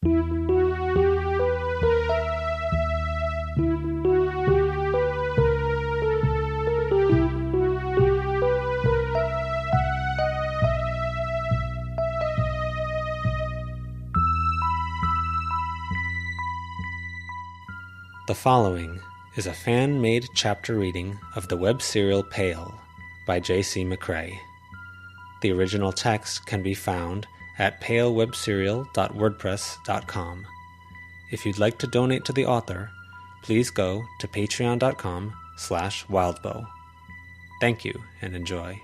The following is a fan-made chapter reading of the web serial Pale by J.C. McCrae. The original text can be found at palewebserial.wordpress.com. If you'd like to donate to the author, please go to patreon.com/wildbow. Thank you and enjoy.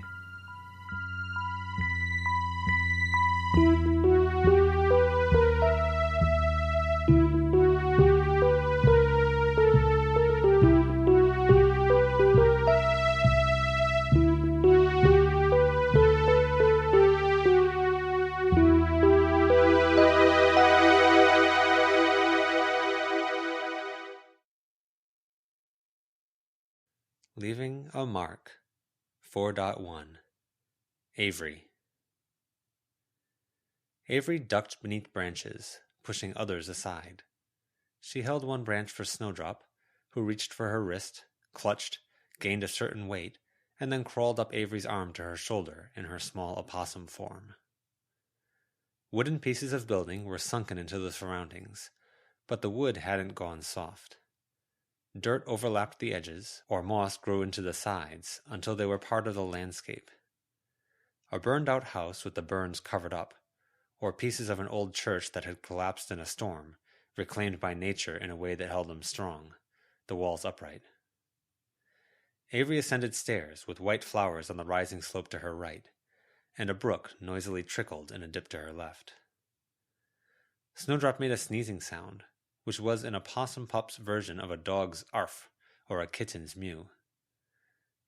Leaving a Mark 4.1 Avery. Avery ducked beneath branches, pushing others aside. She held one branch for Snowdrop, who reached for her wrist, clutched, gained a certain weight, and then crawled up Avery's arm to her shoulder in her small opossum form. Wooden pieces of building were sunken into the surroundings, but the wood hadn't gone soft. Dirt overlapped the edges, or moss grew into the sides until they were part of the landscape. A burned-out house with the burns covered up, or pieces of an old church that had collapsed in a storm, reclaimed by nature in a way that held them strong, the walls upright. Avery ascended stairs with white flowers on the rising slope to her right, and a brook noisily trickled in a dip to her left. Snowdrop made a sneezing sound, which was an opossum pup's version of a dog's arf or a kitten's mew.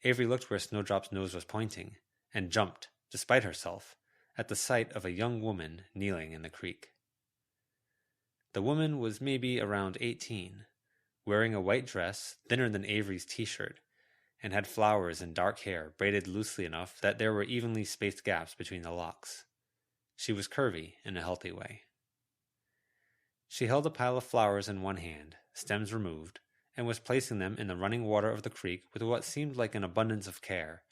Avery looked where Snowdrop's nose was pointing, and jumped, despite herself, at the sight of a young woman kneeling in the creek. The woman was maybe around 18, wearing a white dress thinner than Avery's t-shirt, and had flowers and dark hair braided loosely enough that there were evenly spaced gaps between the locks. She was curvy in a healthy way. She held a pile of flowers in one hand, stems removed, and was placing them in the running water of the creek with what seemed like an abundance of care,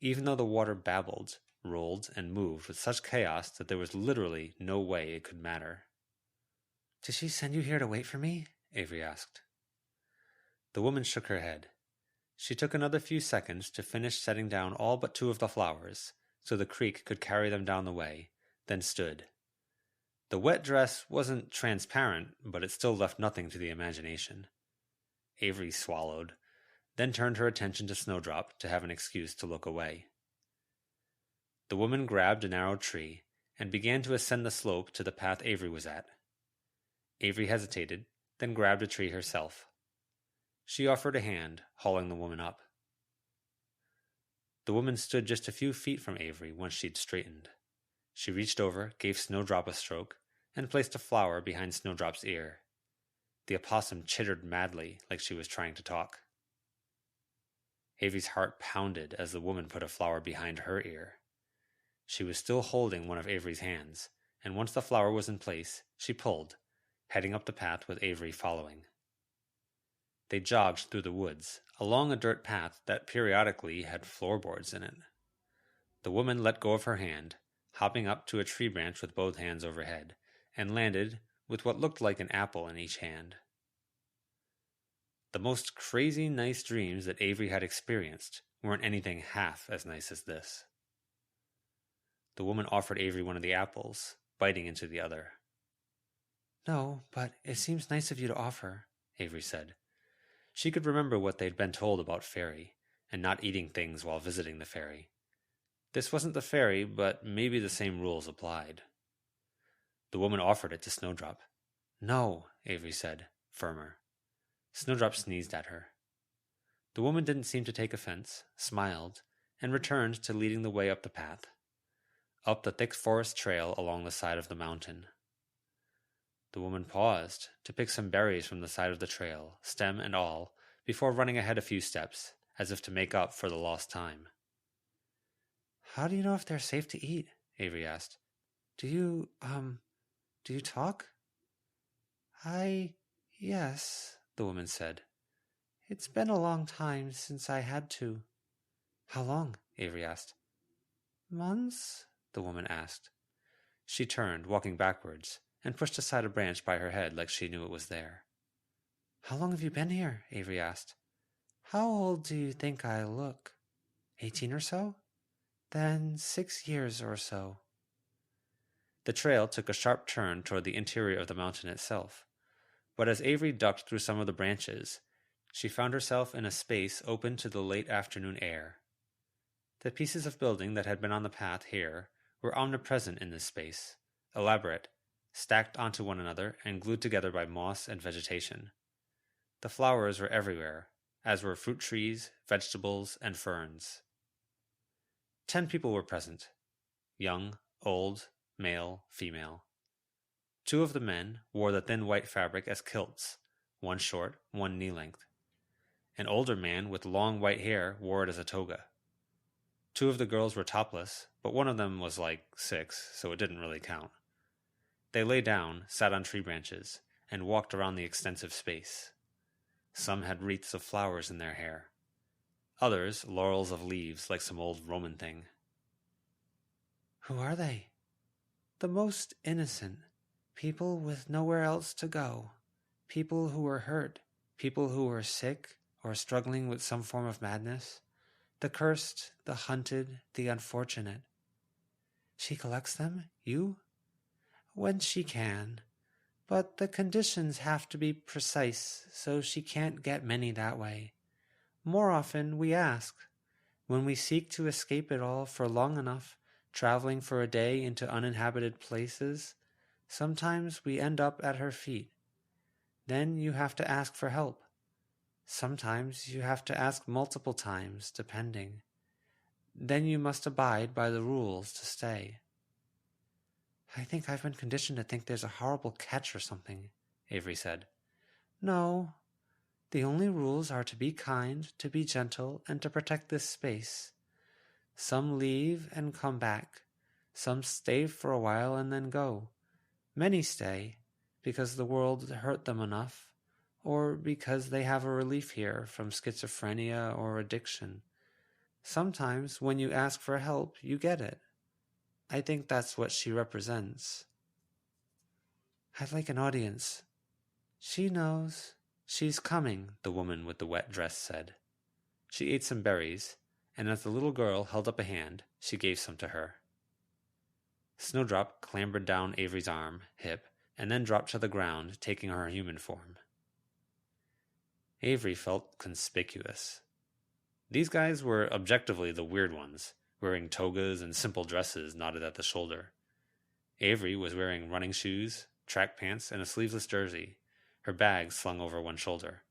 even though the water babbled, rolled, and moved with such chaos that there was literally no way it could matter. "Did she send you here to wait for me?" Avery asked. The woman shook her head. She took another few seconds to finish setting down all but 2 of the flowers, so the creek could carry them down the way, then stood. The wet dress wasn't transparent, but it still left nothing to the imagination. Avery swallowed, then turned her attention to Snowdrop to have an excuse to look away. The woman grabbed a narrow tree and began to ascend the slope to the path Avery was at. Avery hesitated, then grabbed a tree herself. She offered a hand, hauling the woman up. The woman stood just a few feet from Avery once she'd straightened. She reached over, gave Snowdrop a stroke, and placed a flower behind Snowdrop's ear. The opossum chittered madly, like she was trying to talk. Avery's heart pounded as the woman put a flower behind her ear. She was still holding one of Avery's hands, and once the flower was in place, she pulled, heading up the path with Avery following. They jogged through the woods, along a dirt path that periodically had floorboards in it. The woman let go of her hand, hopping up to a tree branch with both hands overhead, and landed with what looked like an apple in each hand. The most crazy nice dreams that Avery had experienced weren't anything half as nice as this. The woman offered Avery one of the apples, biting into the other. "No, but it seems nice of you to offer," Avery said. She could remember what they'd been told about fairy, and not eating things while visiting the fairy. This wasn't the fairy, but maybe the same rules applied. The woman offered it to Snowdrop. "No," Avery said, firmer. Snowdrop sneezed at her. The woman didn't seem to take offense, smiled, and returned to leading the way up the path, up the thick forest trail along the side of the mountain. The woman paused to pick some berries from the side of the trail, stem and all, before running ahead a few steps, as if to make up for the lost time. "How do you know if they're safe to eat?" Avery asked. Do you talk?" Yes, the woman said. It's been a long time since I had to. How long? Avery asked. Months? The woman asked. She turned, walking backwards, and pushed aside a branch by her head like she knew it was there. How long have you been here? Avery asked. How old do you think I look? 18 or so? Then 6 years or so. The trail took a sharp turn toward the interior of the mountain itself, but as Avery ducked through some of the branches, she found herself in a space open to the late afternoon air. The pieces of building that had been on the path here were omnipresent in this space, elaborate, stacked onto one another and glued together by moss and vegetation. The flowers were everywhere, as were fruit trees, vegetables, and ferns. 10 people were present, young, old, male, female. 2 of the men wore the thin white fabric as kilts, one short, one knee-length. An older man with long white hair wore it as a toga. 2 of the girls were topless, but one of them was like 6, so it didn't really count. They lay down, sat on tree branches, and walked around the extensive space. Some had wreaths of flowers in their hair. Others, laurels of leaves like some old Roman thing. Who are they? The most innocent. People with nowhere else to go. People who were hurt. People who were sick or struggling with some form of madness. The cursed, the hunted, the unfortunate. She collects them? You? When she can. But the conditions have to be precise, so she can't get many that way. More often we ask. When we seek to escape it all for long enough, traveling for a day into uninhabited places, sometimes we end up at her feet. Then you have to ask for help. Sometimes you have to ask multiple times, depending. Then you must abide by the rules to stay. I think I've been conditioned to think there's a horrible catch or something, Avery said. No. The only rules are to be kind, to be gentle, and to protect this space. Some leave and come back. Some stay for a while and then go. Many stay, because the world hurt them enough, or because they have a relief here from schizophrenia or addiction. Sometimes when you ask for help, you get it. I think that's what she represents. I'd like an audience. She knows. She's coming, the woman with the wet dress said. She ate some berries, and as the little girl held up a hand, she gave some to her. Snowdrop clambered down Avery's arm, hip, and then dropped to the ground, taking her human form. Avery felt conspicuous. These guys were objectively the weird ones, wearing togas and simple dresses knotted at the shoulder. Avery was wearing running shoes, track pants, and a sleeveless jersey, her bag slung over one shoulder.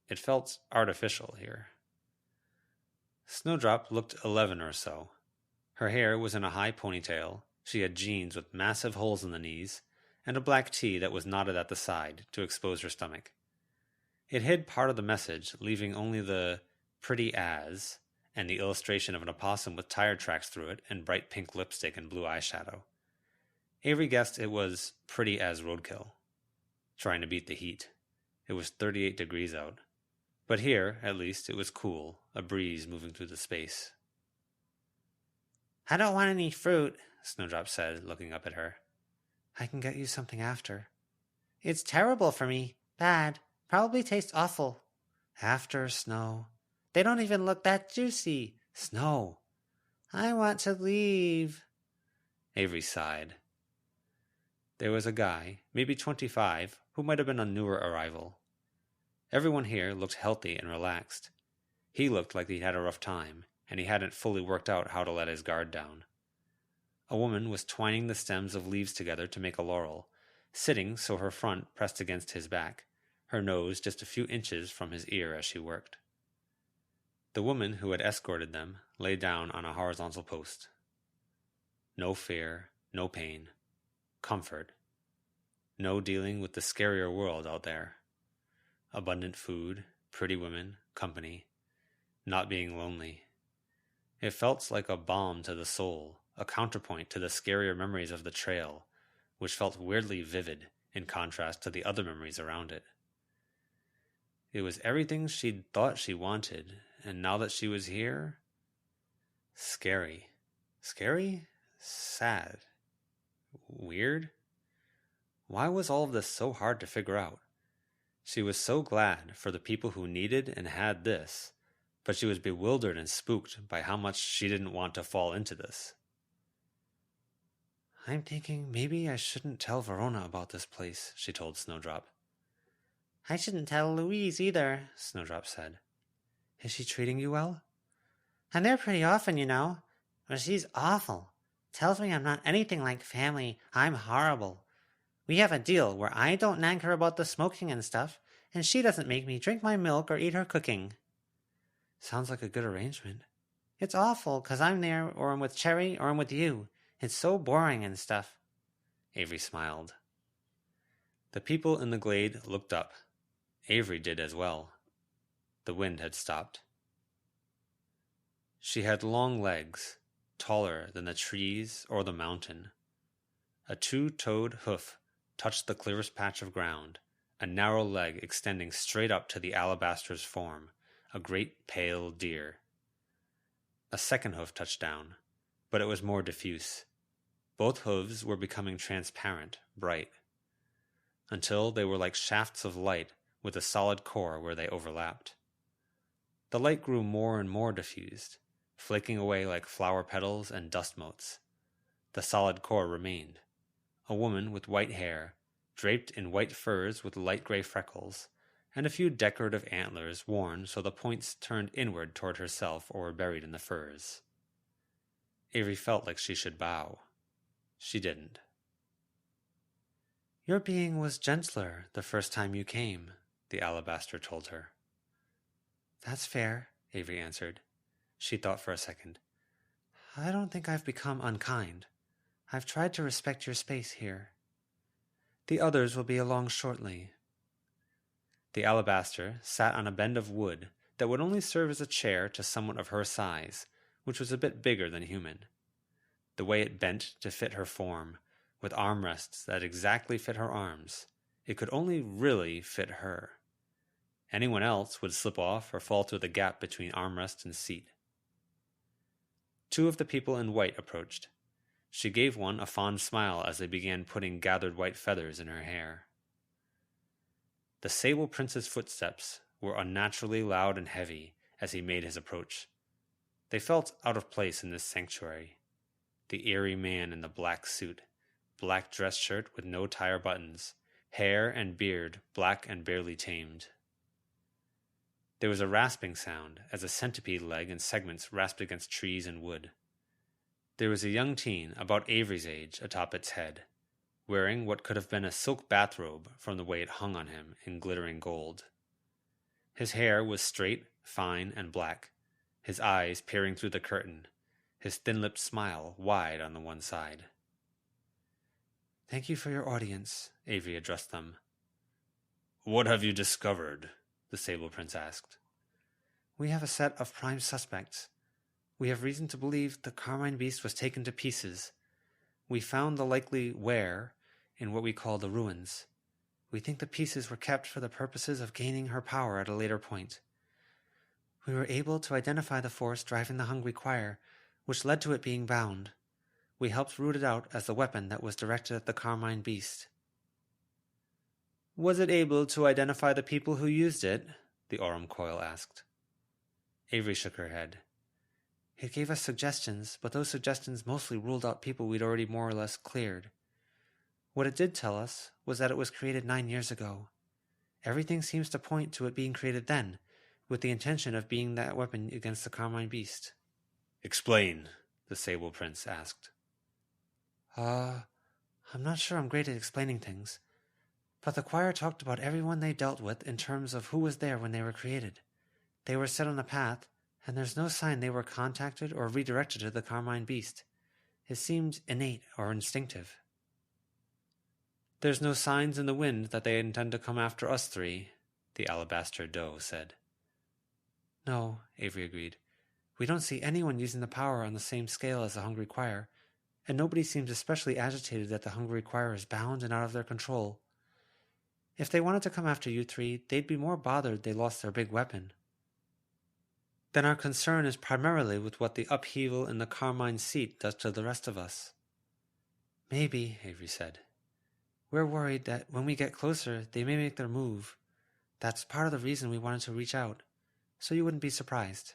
It felt artificial here. Snowdrop looked 11 or so. Her hair was in a high ponytail, she had jeans with massive holes in the knees, and a black tee that was knotted at the side to expose her stomach. It hid part of the message, leaving only the pretty as and the illustration of an opossum with tire tracks through it and bright pink lipstick and blue eyeshadow. Avery guessed it was pretty as roadkill, trying to beat the heat. It was 38 degrees out. But here, at least, it was cool, a breeze moving through the space. I don't want any fruit, Snowdrop said, looking up at her. I can get you something after. It's terrible for me. Bad. Probably tastes awful. After, Snow. They don't even look that juicy. Snow. I want to leave. Avery sighed. There was a guy, maybe 25, who might have been a newer arrival. Everyone here looked healthy and relaxed. He looked like he had a rough time, and he hadn't fully worked out how to let his guard down. A woman was twining the stems of leaves together to make a laurel, sitting so her front pressed against his back, her nose just a few inches from his ear as she worked. The woman who had escorted them lay down on a horizontal post. No fear, no pain. Comfort. No dealing with the scarier world out there. Abundant food, pretty women, company. Not being lonely. It felt like a balm to the soul, a counterpoint to the scarier memories of the trail, which felt weirdly vivid, in contrast to the other memories around it. It was everything she'd thought she wanted, and now that she was here... Scary. Scary? Sad. Weird? Why was all of this so hard to figure out? She was so glad for the people who needed and had this, but she was bewildered and spooked by how much she didn't want to fall into this. I'm thinking maybe I shouldn't tell Verona about this place, she told Snowdrop. I shouldn't tell Louise either, Snowdrop said. Is she treating you well? I'm there pretty often, you know. But she's awful. Tells me I'm not anything like family. I'm horrible. We have a deal where I don't nag her about the smoking and stuff, and she doesn't make me drink my milk or eat her cooking. Sounds like a good arrangement. It's awful, 'cause I'm there, or I'm with Cherry, or I'm with you. It's so boring and stuff. Avery smiled. The people in the glade looked up. Avery did as well. The wind had stopped. She had long legs, taller than the trees or the mountain. A two-toed hoof touched the clearest patch of ground, a narrow leg extending straight up to the alabaster's form, a great pale deer. A second hoof touched down, but it was more diffuse. Both hooves were becoming transparent, bright, until they were like shafts of light with a solid core where they overlapped. The light grew more and more diffused, flaking away like flower petals and dust motes. The solid core remained. A woman with white hair, draped in white furs with light gray freckles, and a few decorative antlers worn so the points turned inward toward herself or were buried in the furs. Avery felt like she should bow. She didn't. Your being was gentler the first time you came, the alabaster told her. That's fair, Avery answered. She thought for a second. I don't think I've become unkind. I've tried to respect your space here. The others will be along shortly. The alabaster sat on a bend of wood that would only serve as a chair to someone of her size, which was a bit bigger than human. The way it bent to fit her form, with armrests that exactly fit her arms, it could only really fit her. Anyone else would slip off or fall through the gap between armrest and seat. Two of the people in white approached. She gave one a fond smile as they began putting gathered white feathers in her hair. The sable prince's footsteps were unnaturally loud and heavy as he made his approach. They felt out of place in this sanctuary. The eerie man in the black suit, black dress shirt with no tire buttons, hair and beard black and barely tamed. There was a rasping sound as a centipede leg and segments rasped against trees and wood. There was a young teen, about Avery's age, atop its head, wearing what could have been a silk bathrobe from the way it hung on him in glittering gold. His hair was straight, fine, and black, his eyes peering through the curtain, his thin-lipped smile wide on the one side. Thank you for your audience, Avery addressed them. What have you discovered? The Sable Prince asked. We have a set of prime suspects. We have reason to believe the Carmine Beast was taken to pieces. We found the likely where in what we call the ruins. We think the pieces were kept for the purposes of gaining her power at a later point. We were able to identify the force driving the Hungry Choir, which led to it being bound. We helped root it out as the weapon that was directed at the Carmine Beast. Was it able to identify the people who used it? The Aurum Coil asked. Avery shook her head. It gave us suggestions, but those suggestions mostly ruled out people we'd already more or less cleared. What it did tell us was that it was created 9 years ago. Everything seems to point to it being created then, with the intention of being that weapon against the Carmine Beast. Explain, the Sable Prince asked. I'm not sure I'm great at explaining things, but the choir talked about everyone they dealt with in terms of who was there when they were created. They were set on a path, and there's no sign they were contacted or redirected to the Carmine Beast. It seemed innate or instinctive. There's no signs in the wind that they intend to come after us three, the Alabaster Doe said. No, Avery agreed. We don't see anyone using the power on the same scale as the Hungry Choir, and nobody seems especially agitated that the Hungry Choir is bound and out of their control. If they wanted to come after you three, they'd be more bothered they lost their big weapon. Then our concern is primarily with what the upheaval in the Carmine seat does to the rest of us. Maybe, Avery said. We're worried that when we get closer, they may make their move. That's part of the reason we wanted to reach out, so you wouldn't be surprised.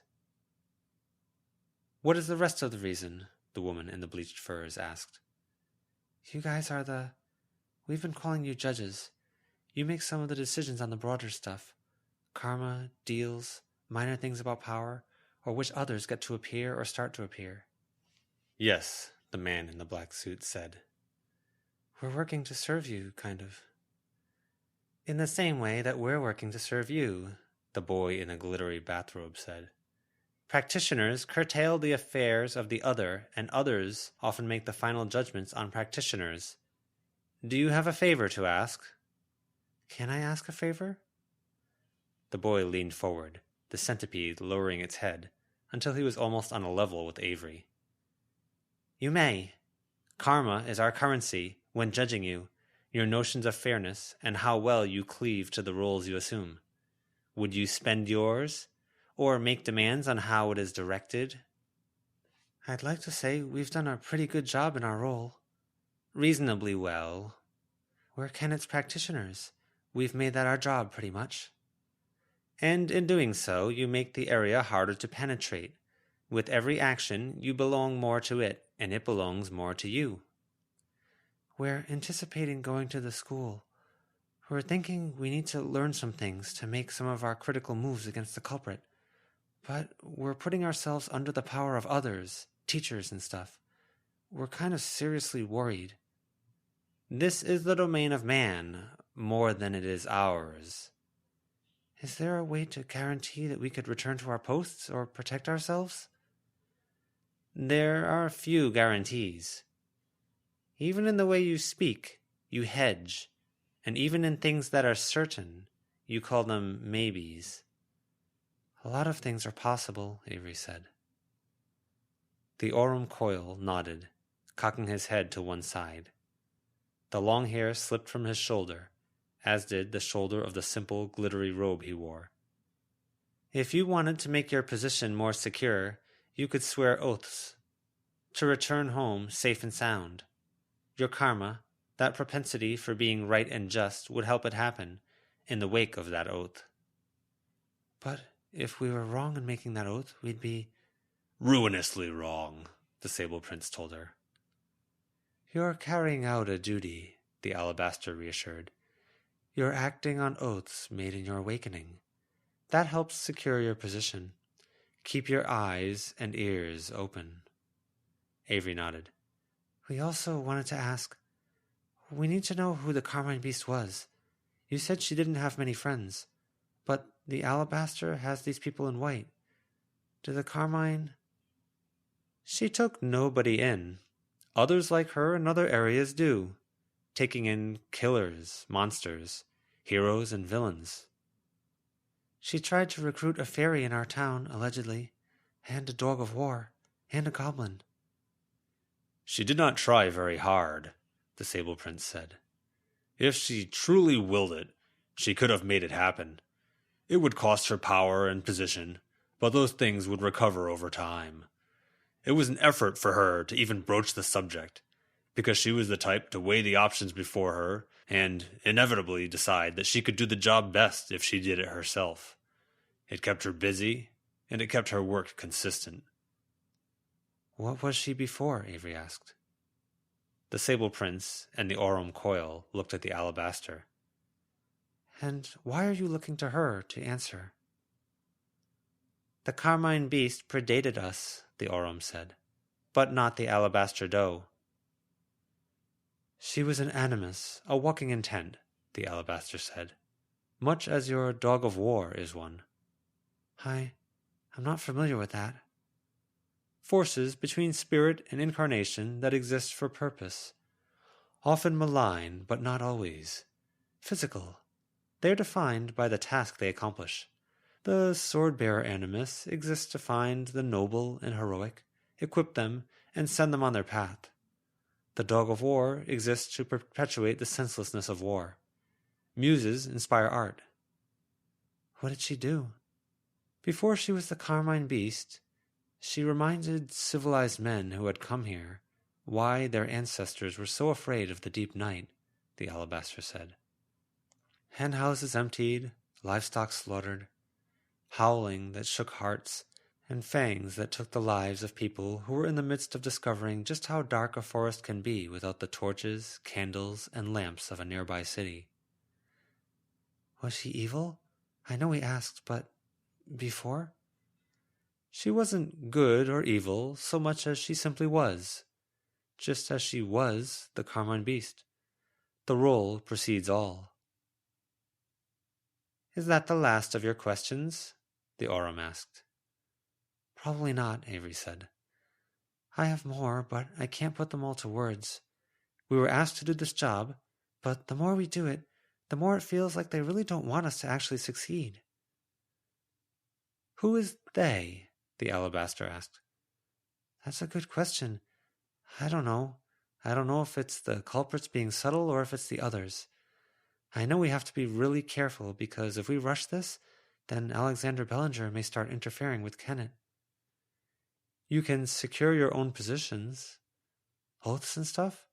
What is the rest of the reason? The woman in the bleached furs asked. You guys are We've been calling you judges. You make some of the decisions on the broader stuff. Karma, deals, minor things about power, or which others get to appear or start to appear. Yes, the man in the black suit said. We're working to serve you, kind of. In the same way that we're working to serve you, the boy in the glittery bathrobe said. Practitioners curtail the affairs of the other, and others often make the final judgments on practitioners. Do you have a favor to ask? Can I ask a favor? The boy leaned forward, the centipede lowering its head, until he was almost on a level with Avery. You may. Karma is our currency when judging you, your notions of fairness, and how well you cleave to the roles you assume. Would you spend yours, or make demands on how it is directed? I'd like to say we've done a pretty good job in our role. Reasonably well. We're Kenneth's practitioners. We've made that our job, pretty much. And in doing so, you make the area harder to penetrate. With every action, you belong more to it, and it belongs more to you. We're anticipating going to the school. We're thinking we need to learn some things to make some of our critical moves against the culprit. But we're putting ourselves under the power of others, teachers and stuff. We're kind of seriously worried. This is the domain of man, more than it is ours. Is there a way to guarantee that we could return to our posts or protect ourselves? There are few guarantees. Even in the way you speak, you hedge, and even in things that are certain, you call them maybes. A lot of things are possible, Avery said. The Aurum Coil nodded, cocking his head to one side. The long hair slipped from his shoulder, as did the shoulder of the simple, glittery robe he wore. If you wanted to make your position more secure, you could swear oaths. To return home safe and sound. Your karma, that propensity for being right and just, would help it happen, in the wake of that oath. But if we were wrong in making that oath, we'd be ruinously wrong, the Sable Prince told her. You're carrying out a duty, the Alabaster reassured. You're acting on oaths made in your awakening. That helps secure your position. Keep your eyes and ears open. Avery nodded. We also wanted to ask, we need to know who the Carmine Beast was. You said she didn't have many friends, but the Alabaster has these people in white. Do the Carmine... She took nobody in. Others like her in other areas do, taking in killers, monsters, heroes, and villains. She tried to recruit a fairy in our town, allegedly, and a dog of war, and a goblin. She did not try very hard, the Sable Prince said. If she truly willed it, she could have made it happen. It would cost her power and position, but those things would recover over time. It was an effort for her to even broach the subject, because she was the type to weigh the options before her and inevitably decide that she could do the job best if she did it herself. It kept her busy, and it kept her work consistent. What was she before? Avery asked. The Sable Prince and the Aurum Coil looked at the Alabaster. And why are you looking to her to answer? The Carmine Beast predated us, the Aurum said, but not the Alabaster Doe. She was an animus, a walking intent, the Alabaster said, much as your dog of war is one. I'm not familiar with that. Forces between spirit and incarnation that exist for purpose. Often malign, but not always. Physical. They are defined by the task they accomplish. The sword-bearer animus exists to find the noble and heroic, equip them, and send them on their path. The dog of war exists to perpetuate the senselessness of war. Muses inspire art. What did she do? Before she was the Carmine Beast, she reminded civilized men who had come here why their ancestors were so afraid of the deep night, the alabaster said. Hen houses emptied, livestock slaughtered, howling that shook hearts, and fangs that took the lives of people who were in the midst of discovering just how dark a forest can be without the torches, candles, and lamps of a nearby city. Was she evil? I know we asked, but before? She wasn't good or evil so much as she simply was, just as she was the Carmine Beast. The role precedes all. Is that the last of your questions? The Aurum asked. Probably not, Avery said. I have more, but I can't put them all to words. We were asked to do this job, but the more we do it, the more it feels like they really don't want us to actually succeed. Who is they? The alabaster asked. That's a good question. I don't know. I don't know if it's the culprits being subtle or if it's the others. I know we have to be really careful because if we rush this, then Alexander Bellinger may start interfering with Kennett. You can secure your own positions, oaths and stuff,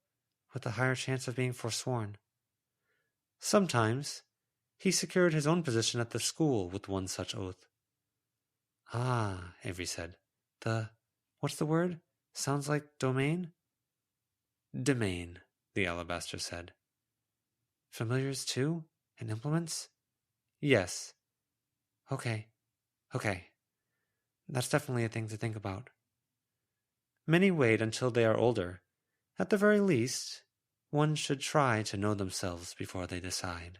with a higher chance of being forsworn. Sometimes he secured his own position at the school with one such oath. Ah, Avery said. What's the word? Sounds like domain? Domain, the alabaster said. Familiars too? And implements? Yes. Okay. That's definitely a thing to think about. Many wait until they are older. At the very least, one should try to know themselves before they decide.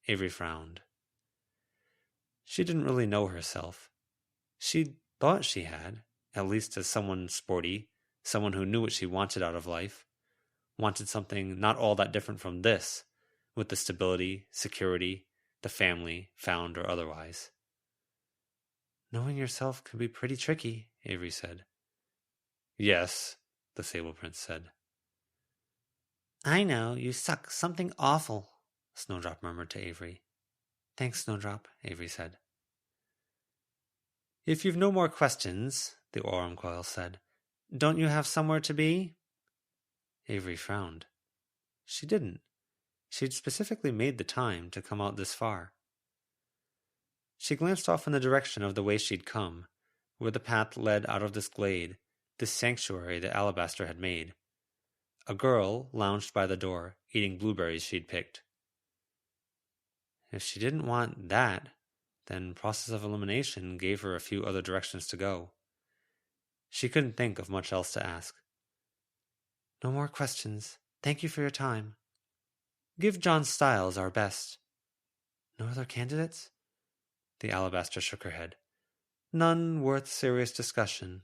Avery frowned. She didn't really know herself. She thought she had, at least as someone sporty, someone who knew what she wanted out of life, wanted something not all that different from this, with the stability, security, the family, found or otherwise. Knowing yourself can be pretty tricky, Avery said. Yes, the Sable Prince said. I know, you suck something awful, Snowdrop murmured to Avery. Thanks, Snowdrop, Avery said. If you've no more questions, the Aurum Coil said, don't you have somewhere to be? Avery frowned. She didn't. She'd specifically made the time to come out this far. She glanced off in the direction of the way she'd come, where the path led out of this glade, this sanctuary the alabaster had made. A girl lounged by the door, eating blueberries she'd picked. If she didn't want that, then process of elimination gave her a few other directions to go. She couldn't think of much else to ask. No more questions. Thank you for your time. Give John Styles our best. No other candidates? The alabaster shook her head. None worth serious discussion.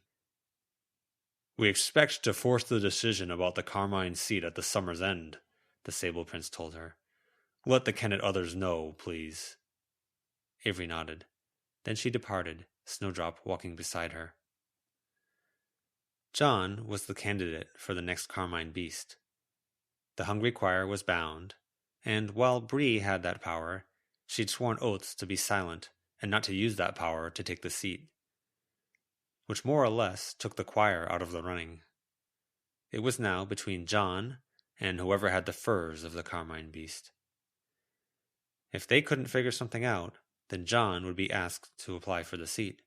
We expect to force the decision about the Carmine seat at the summer's end, the Sable Prince told her. Let the Kennett others know, please. Avery nodded. Then she departed, Snowdrop walking beside her. John was the candidate for the next Carmine Beast. The hungry choir was bound, and while Bree had that power, she'd sworn oaths to be silent and not to use that power to take the seat, which more or less took the choir out of the running. It was now between John and whoever had the furs of the Carmine Beast. If they couldn't figure something out, then John would be asked to apply for the seat.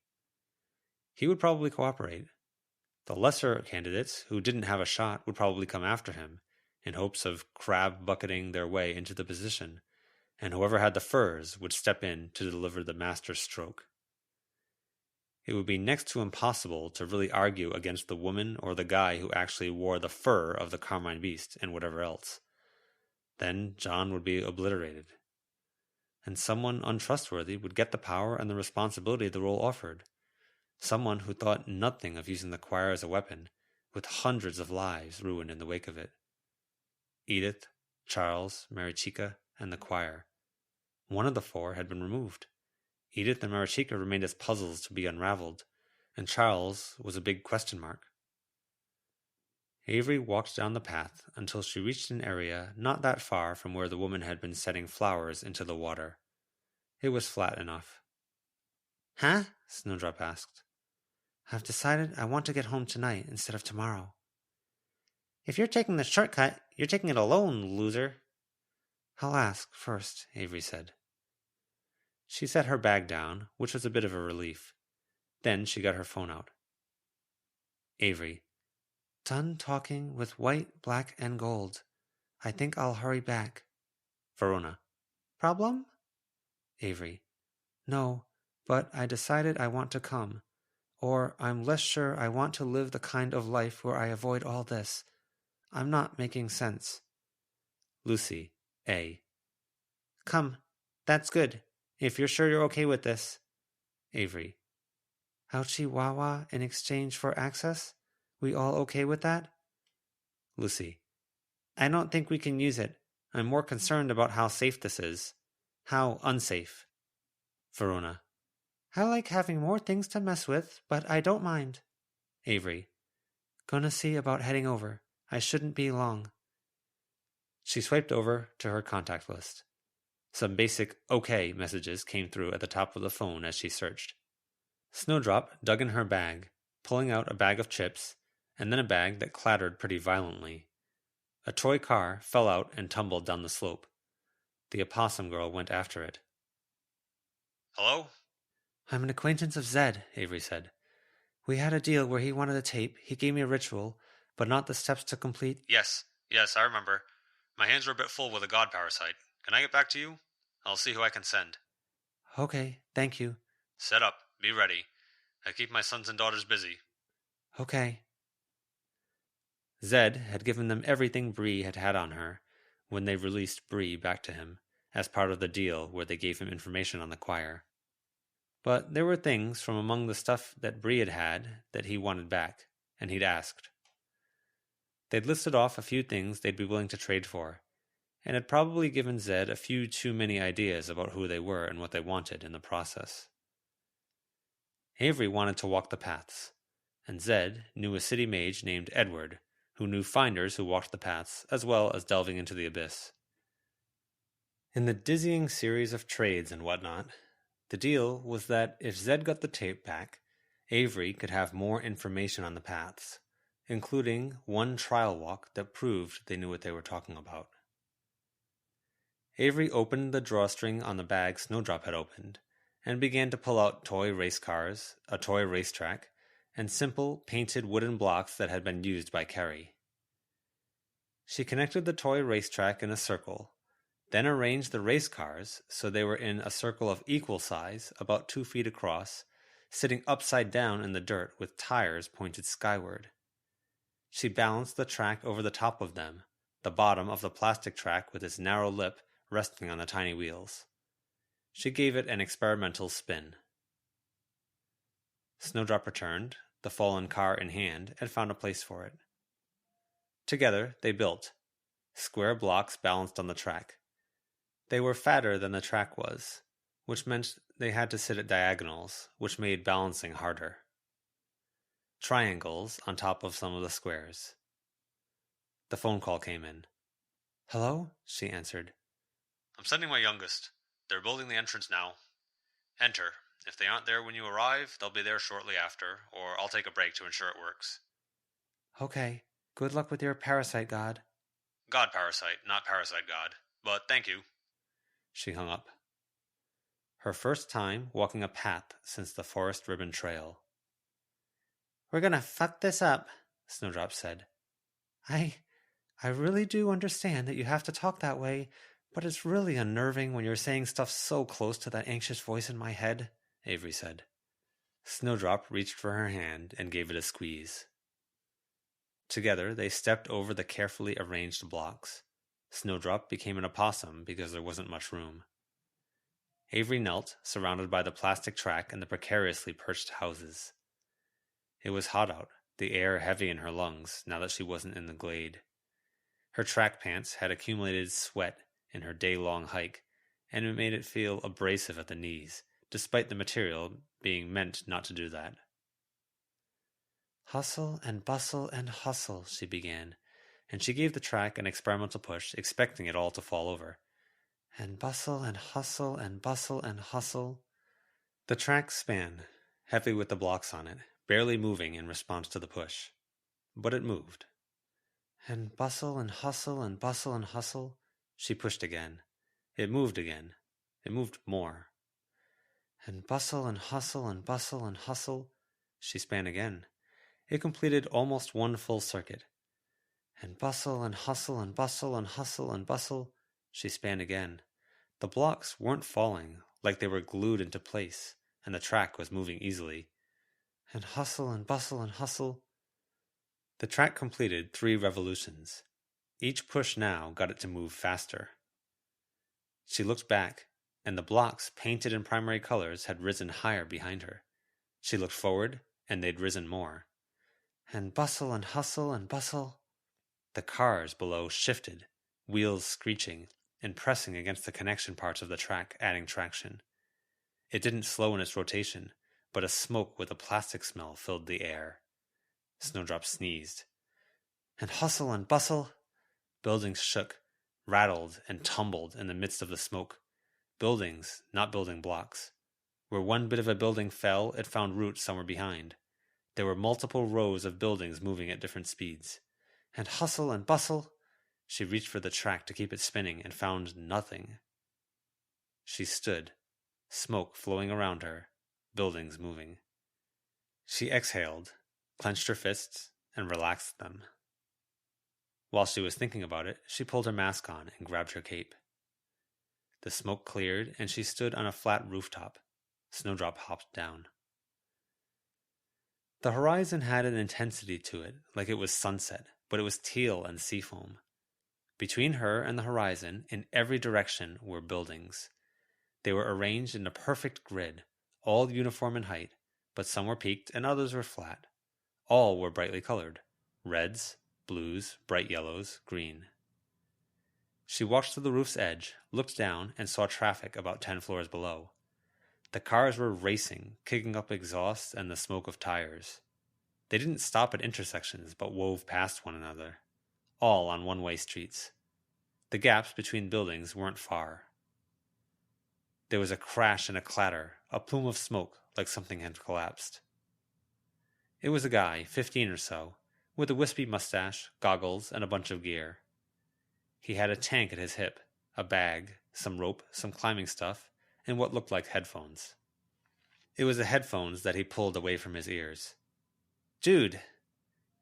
He would probably cooperate. The lesser candidates who didn't have a shot would probably come after him, in hopes of crab-bucketing their way into the position, and whoever had the furs would step in to deliver the master stroke. It would be next to impossible to really argue against the woman or the guy who actually wore the fur of the Carmine Beast and whatever else. Then John would be obliterated. And someone untrustworthy would get the power and the responsibility the role offered. Someone who thought nothing of using the choir as a weapon, with hundreds of lives ruined in the wake of it. Edith, Charles, Marichica, and the choir. One of the four had been removed. Edith and Marichica remained as puzzles to be unraveled, and Charles was a big question mark. Avery walked down the path until she reached an area not that far from where the woman had been setting flowers into the water. It was flat enough. Huh? Snowdrop asked. I've decided I want to get home tonight instead of tomorrow. If you're taking the shortcut, you're taking it alone, loser. I'll ask first, Avery said. She set her bag down, which was a bit of a relief. Then she got her phone out. Avery. Done talking with white, black, and gold. I think I'll hurry back. Verona. Problem? Avery. No, but I decided I want to come. Or I'm less sure I want to live the kind of life where I avoid all this. I'm not making sense. Lucy. A. Come. That's good. If you're sure you're okay with this. Avery. Ouchie Wawa in exchange for access? We all okay with that? Lucy. I don't think we can use it. I'm more concerned about how safe this is. How unsafe. Verona. I like having more things to mess with, but I don't mind. Avery. Gonna see about heading over. I shouldn't be long. She swiped over to her contact list. Some basic okay messages came through at the top of the phone as she searched. Snowdrop dug in her bag, pulling out a bag of chips, and then a bag that clattered pretty violently. A toy car fell out and tumbled down the slope. The opossum girl went after it. Hello? I'm an acquaintance of Zed, Avery said. We had a deal where he wanted a tape, he gave me a ritual, but not the steps to complete. Yes, I remember. My hands are a bit full with a god parasite. Can I get back to you? I'll see who I can send. Okay, thank you. Set up. Be ready. I keep my sons and daughters busy. Okay. Zed had given them everything Bree had had on her when they released Bree back to him, as part of the deal where they gave him information on the choir. But there were things from among the stuff that Bree had had that he wanted back, and he'd asked. They'd listed off a few things they'd be willing to trade for, and had probably given Zed a few too many ideas about who they were and what they wanted in the process. Avery wanted to walk the paths, and Zed knew a city mage named Edward, who knew finders who walked the paths, as well as delving into the abyss. In the dizzying series of trades and whatnot, the deal was that if Zed got the tape back, Avery could have more information on the paths, including one trial walk that proved they knew what they were talking about. Avery opened the drawstring on the bag Snowdrop had opened, and began to pull out toy race cars, a toy racetrack, and simple, painted wooden blocks that had been used by Carrie. She connected the toy racetrack in a circle, then arranged the race cars so they were in a circle of equal size, about 2 feet across, sitting upside down in the dirt with tires pointed skyward. She balanced the track over the top of them, the bottom of the plastic track with its narrow lip resting on the tiny wheels. She gave it an experimental spin. Snowdrop returned, the fallen car in hand, and found a place for it. Together they built, square blocks balanced on the track. They were fatter than the track was, which meant they had to sit at diagonals, which made balancing harder. Triangles on top of some of the squares. The phone call came in. Hello? She answered. I'm sending my youngest. They're building the entrance now. Enter. If they aren't there when you arrive, they'll be there shortly after, or I'll take a break to ensure it works. Okay. Good luck with your parasite god. God parasite, not parasite god. But thank you. She hung up. Her first time walking a path since the Forest Ribbon Trail. We're gonna fuck this up, Snowdrop said. I really do understand that you have to talk that way, but it's really unnerving when you're saying stuff so close to that anxious voice in my head, Avery said. Snowdrop reached for her hand and gave it a squeeze. Together they stepped over the carefully arranged blocks. Snowdrop became an opossum because there wasn't much room. Avery knelt, surrounded by the plastic track and the precariously perched houses. It was hot out, the air heavy in her lungs now that she wasn't in the glade. Her track pants had accumulated sweat in her day-long hike, and it made it feel abrasive at the knees, despite the material being meant not to do that. Hustle and bustle and hustle, she began, and she gave the track an experimental push, expecting it all to fall over. And bustle and hustle and bustle and hustle. The track span, heavy with the blocks on it, barely moving in response to the push. But it moved. And bustle and hustle and bustle and hustle. She pushed again. It moved again. It moved more. And bustle and hustle and bustle and hustle. She span again. It completed almost one full circuit. And bustle and hustle and bustle and hustle and bustle. She span again. The blocks weren't falling, like they were glued into place, and the track was moving easily. And hustle and bustle and hustle. The track completed 3 revolutions. Each push now got it to move faster. She looked back, and the blocks, painted in primary colors, had risen higher behind her. She looked forward, and they'd risen more. And bustle and hustle and bustle. The cars below shifted, wheels screeching, and pressing against the connection parts of the track, adding traction. It didn't slow in its rotation, but a smoke with a plastic smell filled the air. Snowdrop sneezed. And hustle and bustle. Buildings shook, rattled, and tumbled in the midst of the smoke. Buildings, not building blocks. Where one bit of a building fell, it found roots somewhere behind. There were multiple rows of buildings moving at different speeds. And hustle and bustle. She reached for the track to keep it spinning and found nothing. She stood, smoke flowing around her, buildings moving. She exhaled, clenched her fists, and relaxed them. While she was thinking about it, she pulled her mask on and grabbed her cape. The smoke cleared, and she stood on a flat rooftop. Snowdrop hopped down. The horizon had an intensity to it, like it was sunset, but it was teal and seafoam. Between her and the horizon, in every direction, were buildings. They were arranged in a perfect grid, all uniform in height, but some were peaked and others were flat. All were brightly colored: reds, blues, bright yellows, green. She walked to the roof's edge, looked down, and saw traffic about 10 floors below. The cars were racing, kicking up exhaust and the smoke of tires. They didn't stop at intersections, but wove past one another, all on one-way streets. The gaps between buildings weren't far. There was a crash and a clatter, a plume of smoke like something had collapsed. It was a guy, 15 or so, with a wispy mustache, goggles, and a bunch of gear. He had a tank at his hip, a bag, some rope, some climbing stuff, and what looked like headphones. It was the headphones that he pulled away from his ears. "Dude!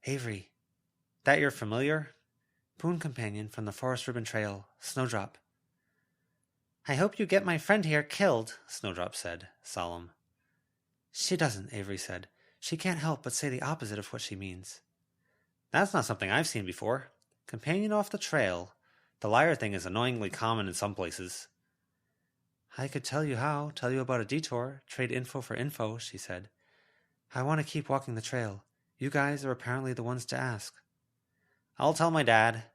Avery. That your familiar? Boon companion from the Forest Ribbon Trail, Snowdrop." "I hope you get my friend here killed," Snowdrop said, solemn. "She doesn't," Avery said. "She can't help but say the opposite of what she means." "That's not something I've seen before. Companion off the trail. The liar thing is annoyingly common in some places." "I could tell you how, tell you about a detour, trade info for info," she said. "I want to keep walking the trail. You guys are apparently the ones to ask." "I'll tell my dad.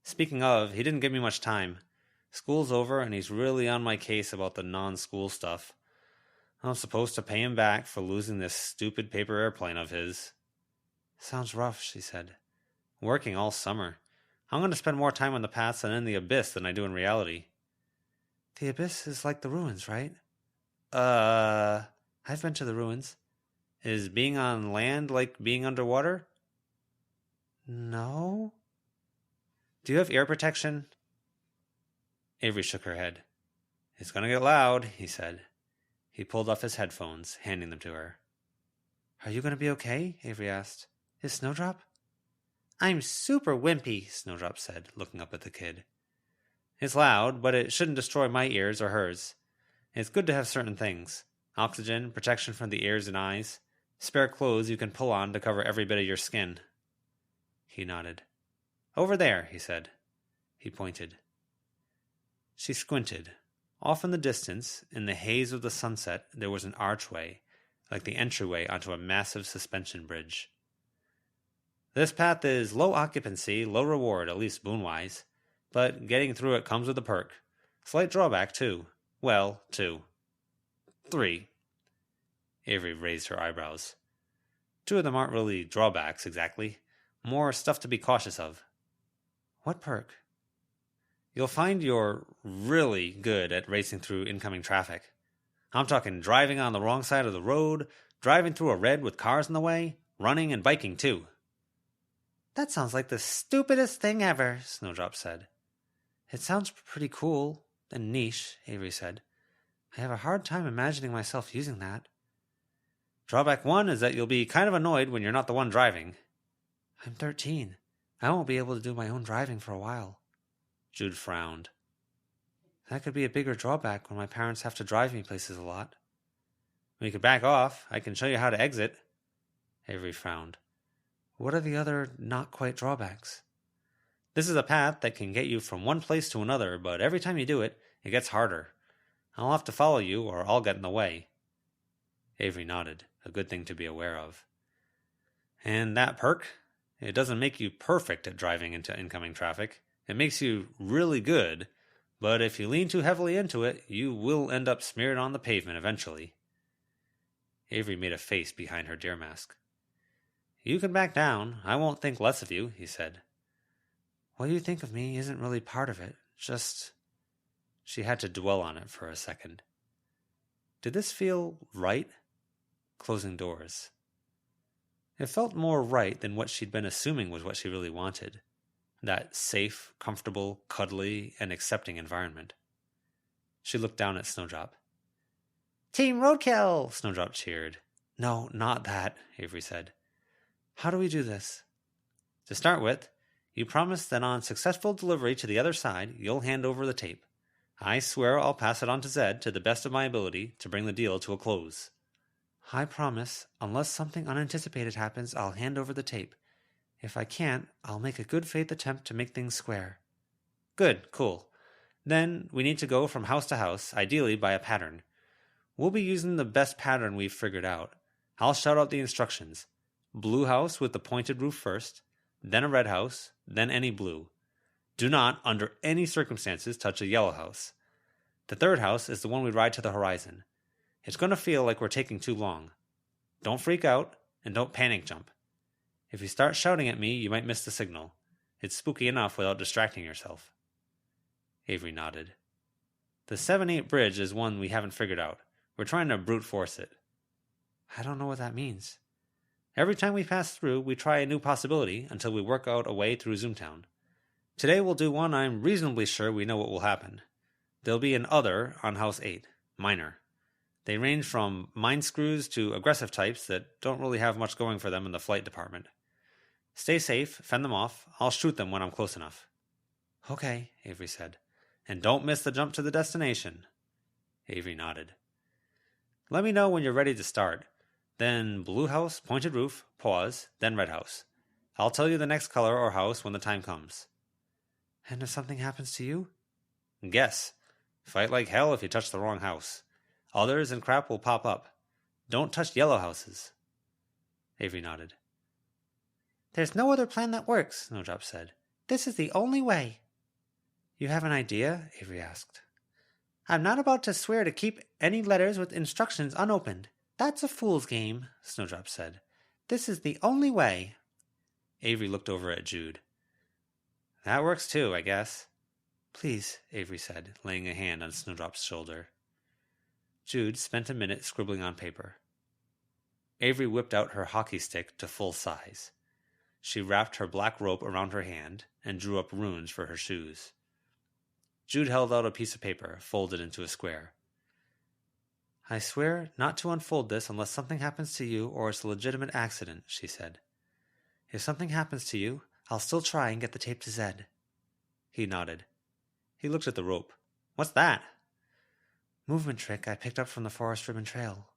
Speaking of, he didn't give me much time. School's over, and he's really on my case about the non-school stuff. I'm supposed to pay him back for losing this stupid paper airplane of his." "Sounds rough," she said. "Working all summer. I'm going to spend more time on the paths and in the abyss than I do in reality." "The abyss is like the ruins, right?" I've been to the ruins." "Is being on land like being underwater?" "No." "Do you have ear protection?" Avery shook her head. "It's going to get loud," he said. He pulled off his headphones, handing them to her. "Are you going to be okay?" Avery asked. "Is Snowdrop?" "I'm super wimpy," Snowdrop said, looking up at the kid. "It's loud, but it shouldn't destroy my ears or hers. It's good to have certain things. Oxygen, protection from the ears and eyes, spare clothes you can pull on to cover every bit of your skin." He nodded. "Over there," he said. He pointed. She squinted. Off in the distance, in the haze of the sunset, there was an archway, like the entryway onto a massive suspension bridge. "This path is low occupancy, low reward, at least boon-wise. But getting through it comes with a perk. Slight drawback, too. Well, 2. 3. Avery raised her eyebrows. Two of them aren't really drawbacks, exactly. More stuff to be cautious of. What perk? You'll find you're really good at racing through incoming traffic. I'm talking driving on the wrong side of the road, driving through a red with cars in the way, running and biking too. That sounds like the stupidest thing ever, Snowdrop said. It sounds pretty cool and niche, Avery said. I have a hard time imagining myself using that. Drawback 1 is that you'll be kind of annoyed when you're not the one driving. I'm 13. I won't be able to do my own driving for a while. Jude frowned. That could be a bigger drawback when my parents have to drive me places a lot. We could back off. I can show you how to exit. Avery frowned. What are the other not-quite drawbacks? This is a path that can get you from one place to another, but every time you do it, it gets harder. I'll have to follow you, or I'll get in the way. Avery nodded, a good thing to be aware of. And that perk? It doesn't make you perfect at driving into incoming traffic. It makes you really good, but if you lean too heavily into it, you will end up smeared on the pavement eventually. Avery made a face behind her deer mask. You can back down. I won't think less of you, he said. What you think of me isn't really part of it. Just... She had to dwell on it for a second. Did this feel right? Closing doors. It felt more right than what she'd been assuming was what she really wanted. That safe, comfortable, cuddly, and accepting environment. She looked down at Snowdrop. Team Roadkill! Snowdrop cheered. No, not that, Avery said. How do we do this? To start with, you promise that on successful delivery to the other side, you'll hand over the tape. I swear I'll pass it on to Zed to the best of my ability to bring the deal to a close. I promise, unless something unanticipated happens, I'll hand over the tape. If I can't, I'll make a good faith attempt to make things square. Good, cool. Then we need to go from house to house, ideally by a pattern. We'll be using the best pattern we've figured out. I'll shout out the instructions. Blue house with the pointed roof first, then a red house, then any blue. Do not, under any circumstances, touch a yellow house. The third house is the one we ride to the horizon. It's going to feel like we're taking too long. Don't freak out, and don't panic jump. If you start shouting at me, you might miss the signal. It's spooky enough without distracting yourself. Avery nodded. The 7-8 bridge is one we haven't figured out. We're trying to brute force it. I don't know what that means. Every time we pass through, we try a new possibility until we work out a way through Zoomtown. Today we'll do one I'm reasonably sure we know what will happen. There'll be an other on House 8, minor. They range from mind screws to aggressive types that don't really have much going for them in the flight department. Stay safe, fend them off. I'll shoot them when I'm close enough. Okay, Avery said. And don't miss the jump to the destination. Avery nodded. Let me know when you're ready to start. Then blue house, pointed roof, pause, then red house. I'll tell you the next color or house when the time comes. And if something happens to you? Guess. Fight like hell if you touch the wrong house. Others and crap will pop up. Don't touch yellow houses. Avery nodded. There's no other plan that works, Snowdrop said. This is the only way. You have an idea? Avery asked. I'm not about to swear to keep any letters with instructions unopened. That's a fool's game, Snowdrop said. This is the only way. Avery looked over at Jude. That works too, I guess. Please, Avery said, laying a hand on Snowdrop's shoulder. Jude spent a minute scribbling on paper. Avery whipped out her hockey stick to full size. She wrapped her black rope around her hand and drew up runes for her shoes. Jude held out a piece of paper, folded into a square. I swear not to unfold this unless something happens to you or it's a legitimate accident, she said. If something happens to you, I'll still try and get the tape to Zed. He nodded. He looked at the rope. What's that? Movement trick I picked up from the Forest Ribbon Trail.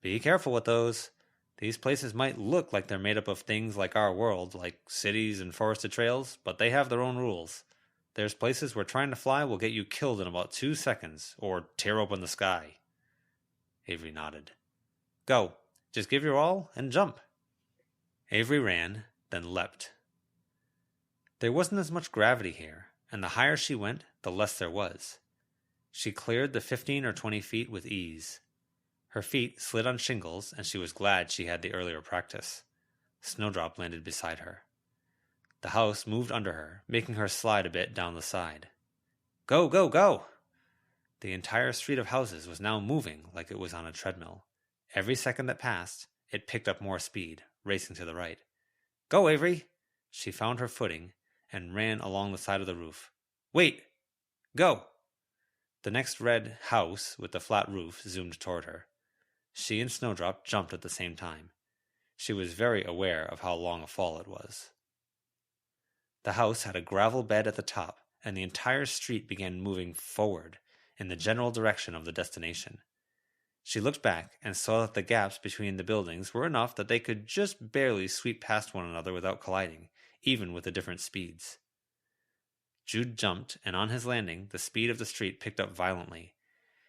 Be careful with those. These places might look like they're made up of things like our world, like cities and forested trails, but they have their own rules. There's places where trying to fly will get you killed in about 2 seconds, or tear open the sky. Avery nodded. Go. Just give your all and jump. Avery ran, then leapt. There wasn't as much gravity here, and the higher she went, the less there was. She cleared the 15 or 20 feet with ease. Her feet slid on shingles, and she was glad she had the earlier practice. Snowdrop landed beside her. The house moved under her, making her slide a bit down the side. Go, go, go! The entire street of houses was now moving like it was on a treadmill. Every second that passed, it picked up more speed, racing to the right. Go, Avery! She found her footing and ran along the side of the roof. Wait! Go! The next red house with the flat roof zoomed toward her. She and Snowdrop jumped at the same time. She was very aware of how long a fall it was. The house had a gravel bed at the top, and the entire street began moving forward in the general direction of the destination. She looked back and saw that the gaps between the buildings were enough that they could just barely sweep past one another without colliding, even with the different speeds. Jude jumped, and on his landing, the speed of the street picked up violently.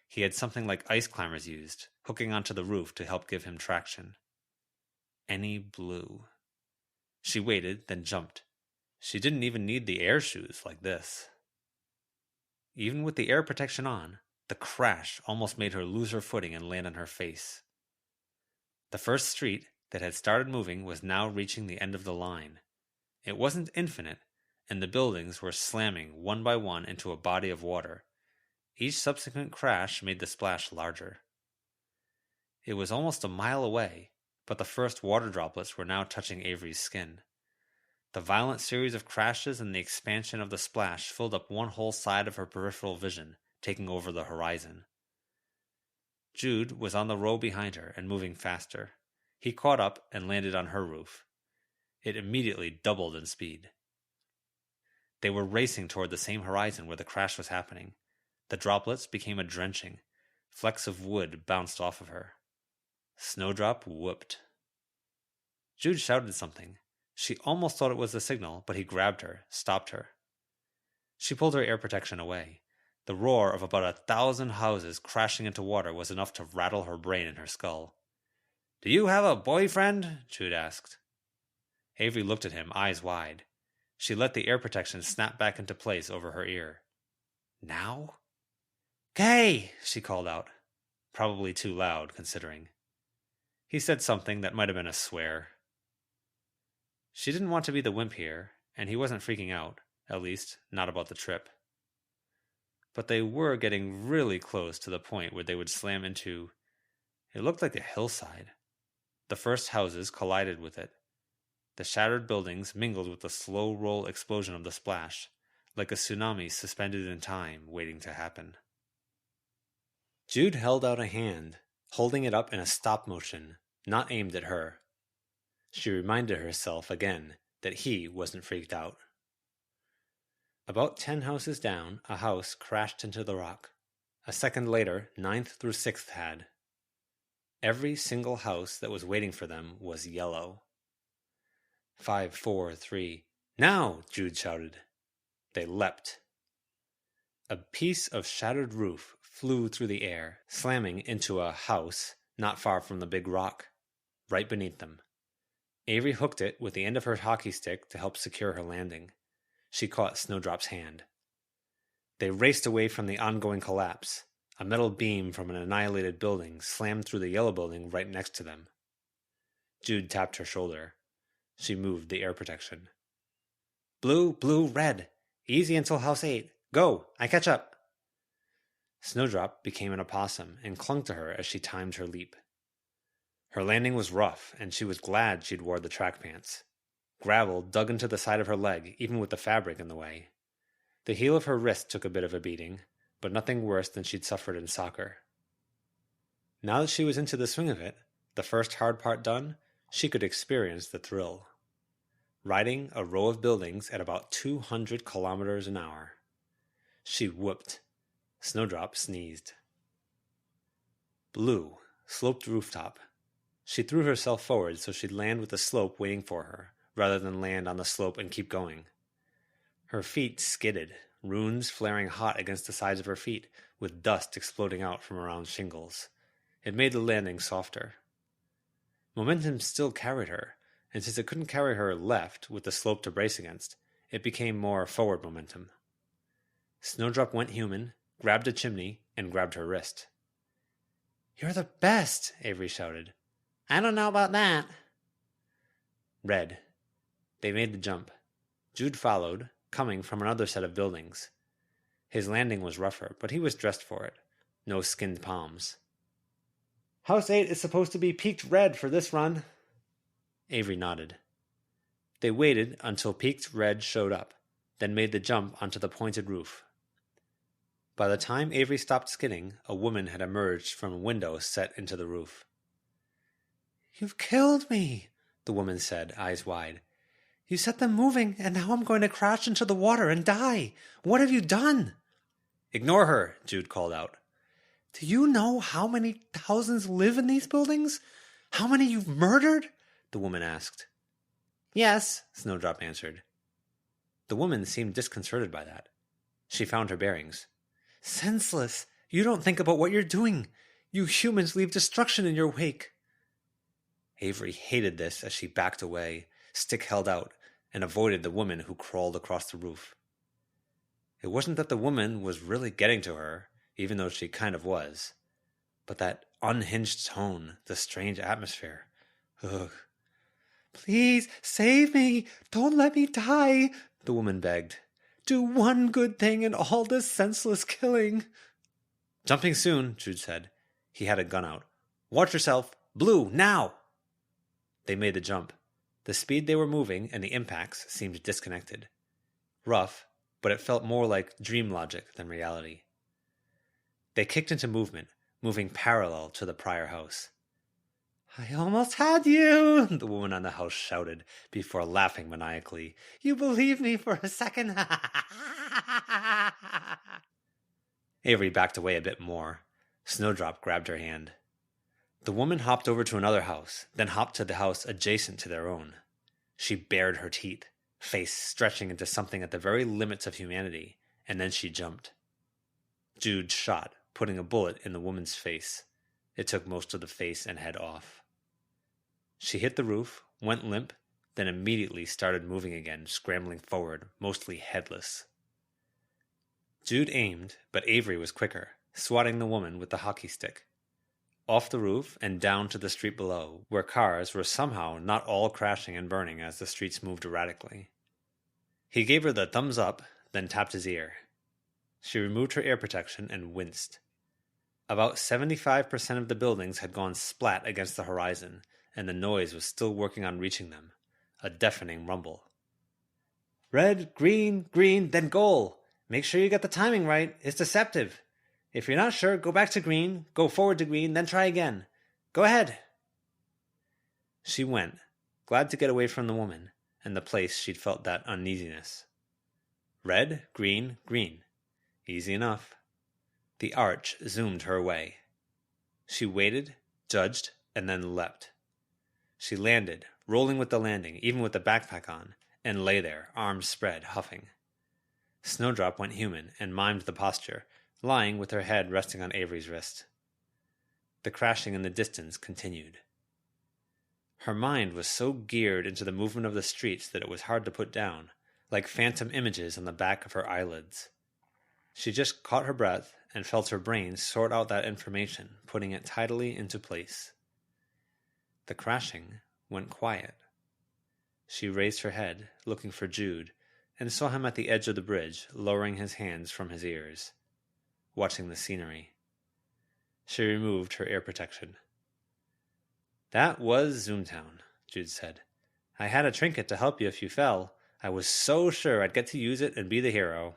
He had something like ice climbers used, hooking onto the roof to help give him traction. Any blew. She waited, then jumped. She didn't even need the air shoes like this. Even with the air protection on, the crash almost made her lose her footing and land on her face. The first street that had started moving was now reaching the end of the line. It wasn't infinite, and the buildings were slamming one by one into a body of water. Each subsequent crash made the splash larger. It was almost a mile away, but the first water droplets were now touching Avery's skin. The violent series of crashes and the expansion of the splash filled up one whole side of her peripheral vision, taking over the horizon. Jude was on the row behind her and moving faster. He caught up and landed on her roof. It immediately doubled in speed. They were racing toward the same horizon where the crash was happening. The droplets became a drenching. Flecks of wood bounced off of her. Snowdrop whooped. Jude shouted something. She almost thought it was the signal, but he grabbed her, stopped her. She pulled her air protection away. The roar of about 1,000 houses crashing into water was enough to rattle her brain and her skull. Do you have a boyfriend? Jude asked. Avery looked at him, eyes wide. She let the air protection snap back into place over her ear. Now? Gay! She called out. Probably too loud, considering. He said something that might have been a swear. She didn't want to be the wimp here, and he wasn't freaking out, at least, not about the trip. But they were getting really close to the point where they would slam into... It looked like a hillside. The first houses collided with it. The shattered buildings mingled with the slow roll explosion of the splash, like a tsunami suspended in time, waiting to happen. Jude held out a hand, holding it up in a stop motion, not aimed at her. She reminded herself again that he wasn't freaked out. About 10 houses down, a house crashed into the rock. A second later, 9th through 6th had. Every single house that was waiting for them was yellow. 5, 4, 3. Now! Jude shouted. They leapt. A piece of shattered roof flew through the air, slamming into a house not far from the big rock, right beneath them. Avery hooked it with the end of her hockey stick to help secure her landing. She caught Snowdrop's hand. They raced away from the ongoing collapse. A metal beam from an annihilated building slammed through the yellow building right next to them. Jude tapped her shoulder. She moved the air protection. Blue, blue, red. Easy until house 8. Go, I catch up. Snowdrop became an opossum and clung to her as she timed her leap. Her landing was rough, and she was glad she'd wore the track pants. Gravel dug into the side of her leg, even with the fabric in the way. The heel of her wrist took a bit of a beating, but nothing worse than she'd suffered in soccer. Now that she was into the swing of it, the first hard part done, she could experience the thrill. Riding a row of buildings at about 200 kilometers an hour. She whooped. Snowdrop sneezed. Blue, sloped rooftop. She threw herself forward so she'd land with the slope waiting for her, rather than land on the slope and keep going. Her feet skidded, runes flaring hot against the sides of her feet, with dust exploding out from around shingles. It made the landing softer. Momentum still carried her, and since it couldn't carry her left with the slope to brace against, it became more forward momentum. Snowdrop went human, grabbed a chimney, and grabbed her wrist. You're the best, Avery shouted. I don't know about that. Red. They made the jump. Jude followed, coming from another set of buildings. His landing was rougher, but he was dressed for it. No skinned palms. House 8 is supposed to be peaked red for this run. Avery nodded. They waited until peaked red showed up, then made the jump onto the pointed roof. By the time Avery stopped skidding, a woman had emerged from a window set into the roof. You've killed me, the woman said, eyes wide. You set them moving, and now I'm going to crash into the water and die. What have you done? Ignore her, Jude called out. Do you know how many thousands live in these buildings? How many you've murdered? The woman asked. Yes, Snowdrop answered. The woman seemed disconcerted by that. She found her bearings. Senseless. You don't think about what you're doing. You humans leave destruction in your wake. Avery hated this as she backed away, stick held out, and avoided the woman who crawled across the roof. It wasn't that the woman was really getting to her, even though she kind of was, but that unhinged tone, the strange atmosphere. Ugh. Please, save me! Don't let me die! The woman begged. Do one good thing in all this senseless killing. Jumping soon, Jude said. He had a gun out. Watch yourself! Blue, now! They made the jump. The speed they were moving and the impacts seemed disconnected. Rough, but it felt more like dream logic than reality. They kicked into movement, moving parallel to the prior house. I almost had you, the woman on the house shouted, before laughing maniacally. You believed me for a second. Avery backed away a bit more. Snowdrop grabbed her hand. The woman hopped over to another house, then hopped to the house adjacent to their own. She bared her teeth, face stretching into something at the very limits of humanity, and then she jumped. Jude shot, putting a bullet in the woman's face. It took most of the face and head off. She hit the roof, went limp, then immediately started moving again, scrambling forward, mostly headless. Jude aimed, but Avery was quicker, swatting the woman with the hockey stick. Off the roof and down to the street below, where cars were somehow not all crashing and burning as the streets moved erratically. He gave her the thumbs up, then tapped his ear. She removed her ear protection and winced. About 75% of the buildings had gone splat against the horizon, and the noise was still working on reaching them, a deafening rumble. Red, green, green, then goal! Make sure you get the timing right. It's deceptive. If you're not sure, go back to green, go forward to green, then try again. Go ahead. She went, glad to get away from the woman, and the place she'd felt that uneasiness. Red, green, green. Easy enough. The arch zoomed her way. She waited, judged, and then leapt. She landed, rolling with the landing, even with the backpack on, and lay there, arms spread, huffing. Snowdrop went human and mimed the posture, lying with her head resting on Avery's wrist. The crashing in the distance continued. Her mind was so geared into the movement of the streets that it was hard to put down, like phantom images on the back of her eyelids. She just caught her breath and felt her brain sort out that information, putting it tidily into place. The crashing went quiet. She raised her head, looking for Jude, and saw him at the edge of the bridge, lowering his hands from his ears, watching the scenery. She removed her ear protection. That was Zoomtown, Jude said. I had a trinket to help you if you fell. I was so sure I'd get to use it and be the hero.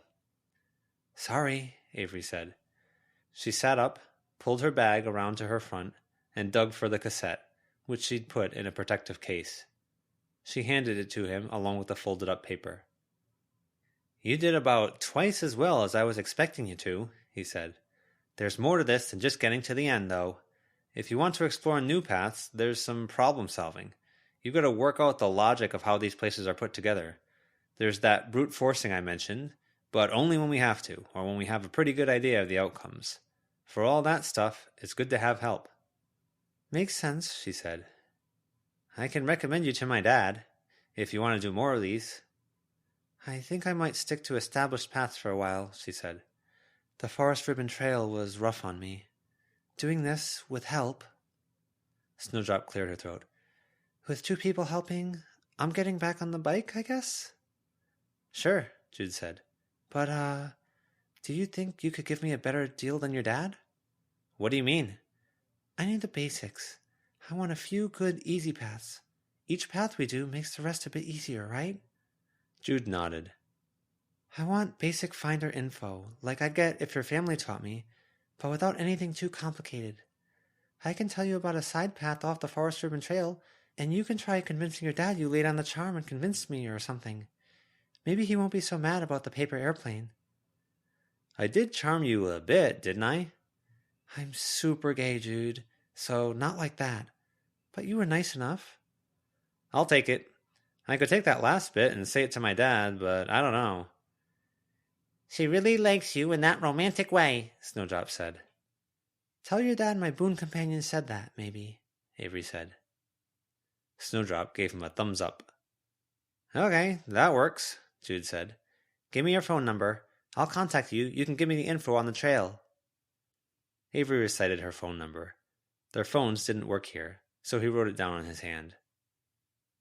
Sorry, Avery said. She sat up, pulled her bag around to her front, and dug for the cassette, which she'd put in a protective case. She handed it to him along with the folded-up paper. You did about twice as well as I was expecting you to, he said. There's more to this than just getting to the end, though. If you want to explore new paths, there's some problem-solving. You've got to work out the logic of how these places are put together. There's that brute forcing I mentioned, but only when we have to, or when we have a pretty good idea of the outcomes. For all that stuff, it's good to have help. Makes sense, she said. I can recommend you to my dad, if you want to do more of these. I think I might stick to established paths for a while, she said. The Forest Ribbon Trail was rough on me. doing this with help. Snowdrop cleared her throat. With 2 people helping, I'm getting back on the bike, I guess? Sure, Jude said. But, do you think you could give me a better deal than your dad? What do you mean? I need the basics. I want a few good, easy paths. Each path we do makes the rest a bit easier, right? Jude nodded. I want basic finder info, like I'd get if your family taught me, but without anything too complicated. I can tell you about a side path off the Forest Ribbon Trail, and you can try convincing your dad you laid on the charm and convinced me or something. Maybe he won't be so mad about the paper airplane. I did charm you a bit, didn't I? I'm super gay, Jude, so not like that. But you were nice enough. I'll take it. I could take that last bit and say it to my dad, but I don't know. She really likes you in that romantic way, Snowdrop said. Tell your dad my boon companion said that, maybe, Avery said. Snowdrop gave him a thumbs up. Okay, that works, Jude said. Give me your phone number. I'll contact you. You can give me the info on the trail. Avery recited her phone number. Their phones didn't work here, so he wrote it down on his hand.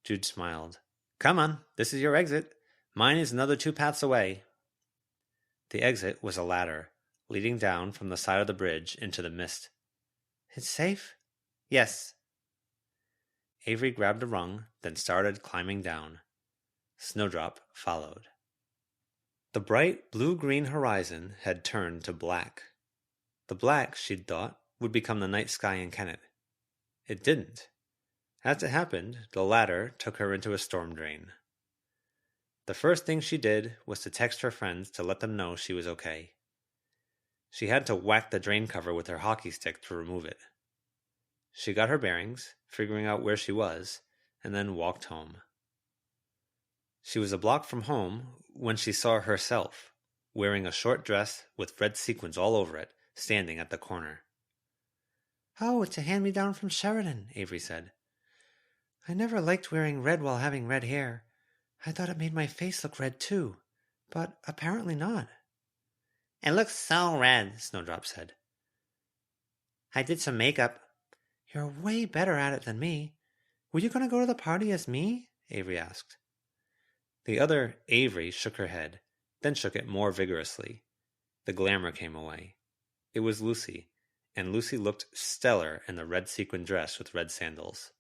Jude smiled. Come on, this is your exit. Mine is another 2 paths away. The exit was a ladder, leading down from the side of the bridge into the mist. It's safe? Yes. Avery grabbed a rung, then started climbing down. Snowdrop followed. The bright blue-green horizon had turned to black. The black, she'd thought, would become the night sky in Kennet. It didn't. As it happened, the ladder took her into a storm drain. The first thing she did was to text her friends to let them know she was okay. She had to whack the drain cover with her hockey stick to remove it. She got her bearings, figuring out where she was, and then walked home. She was a block from home when she saw herself, wearing a short dress with red sequins all over it, standing at the corner. Oh, it's a hand-me-down from Sheridan, Avery said. I never liked wearing red while having red hair. I thought it made my face look red too, but apparently not. It looks so red, Snowdrop said. I did some makeup. You're way better at it than me. Were you going to go to the party as me? Avery asked. The other Avery shook her head, then shook it more vigorously. The glamour came away. It was Lucy, and Lucy looked stellar in the red sequin dress with red sandals.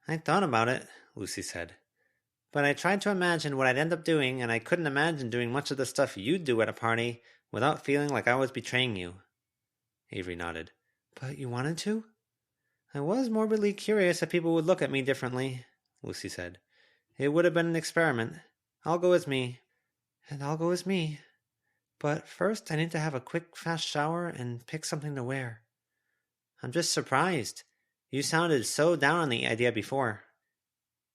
I thought about it, Lucy said. But I tried to imagine what I'd end up doing, and I couldn't imagine doing much of the stuff you'd do at a party without feeling like I was betraying you. Avery nodded. But you wanted to? I was morbidly curious if people would look at me differently, Lucy said. It would have been an experiment. I'll go as me. And I'll go as me. But first I need to have a quick, fast shower and pick something to wear. I'm just surprised. You sounded so down on the idea before.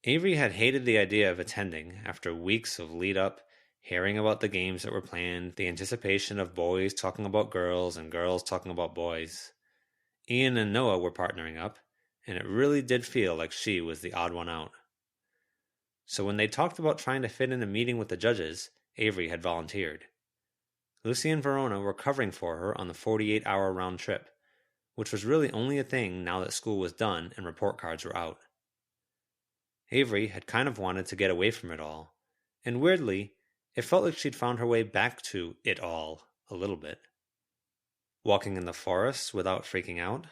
Avery had hated the idea of attending after weeks of lead-up, hearing about the games that were planned, the anticipation of boys talking about girls and girls talking about boys. Ian and Noah were partnering up, and it really did feel like she was the odd one out. So when they talked about trying to fit in a meeting with the judges, Avery had volunteered. Lucy and Verona were covering for her on the 48-hour round trip, which was really only a thing now that school was done and report cards were out. Avery had kind of wanted to get away from it all, and weirdly, it felt like she'd found her way back to it all a little bit. Walking in the forest without freaking out,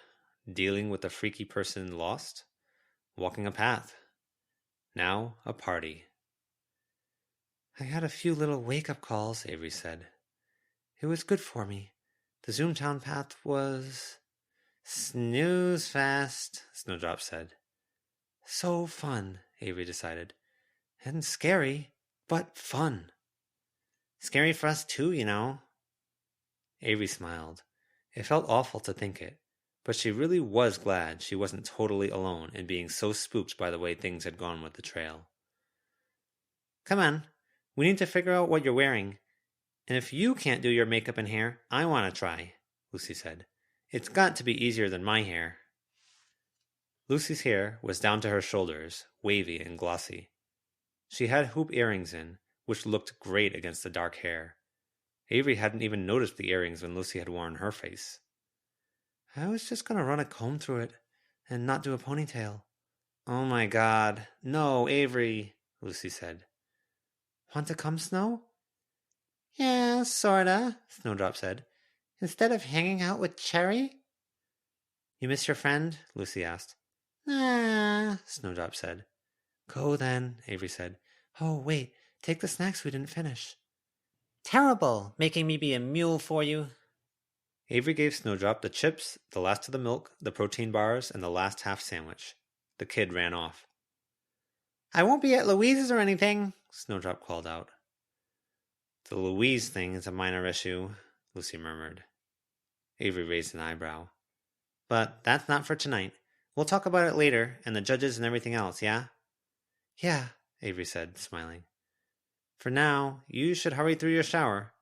dealing with a freaky person lost, walking a path. Now a party. I had a few little wake-up calls, Avery said. It was good for me. The Zoomtown path was... Snooze fast, Snowdrop said. So fun, Avery decided. And scary, but fun. Scary for us too, you know. Avery smiled. It felt awful to think it, but she really was glad she wasn't totally alone in being so spooked by the way things had gone with the trail. Come on, we need to figure out what you're wearing. And if you can't do your makeup and hair, I want to try, Lucy said. It's got to be easier than my hair. Lucy's hair was down to her shoulders, wavy and glossy. She had hoop earrings in, which looked great against the dark hair. Avery hadn't even noticed the earrings when Lucy had worn her face. I was just going to run a comb through it and not do a ponytail. Oh my God. No, Avery, Lucy said. Want to come, Snow? Yeah, sorta, Snowdrop said. Instead of hanging out with Cherry? You miss your friend? Lucy asked. Nah, Snowdrop said. Go then, Avery said. Oh, wait, take the snacks we didn't finish. Terrible, making me be a mule for you. Avery gave Snowdrop the chips, the last of the milk, the protein bars, and the last half sandwich. The kid ran off. I won't be at Louise's or anything, Snowdrop called out. The Louise thing is a minor issue, Lucy murmured. Avery raised an eyebrow. But that's not for tonight. We'll talk about it later, and the judges and everything else, yeah? Yeah, Avery said, smiling. For now, you should hurry through your shower.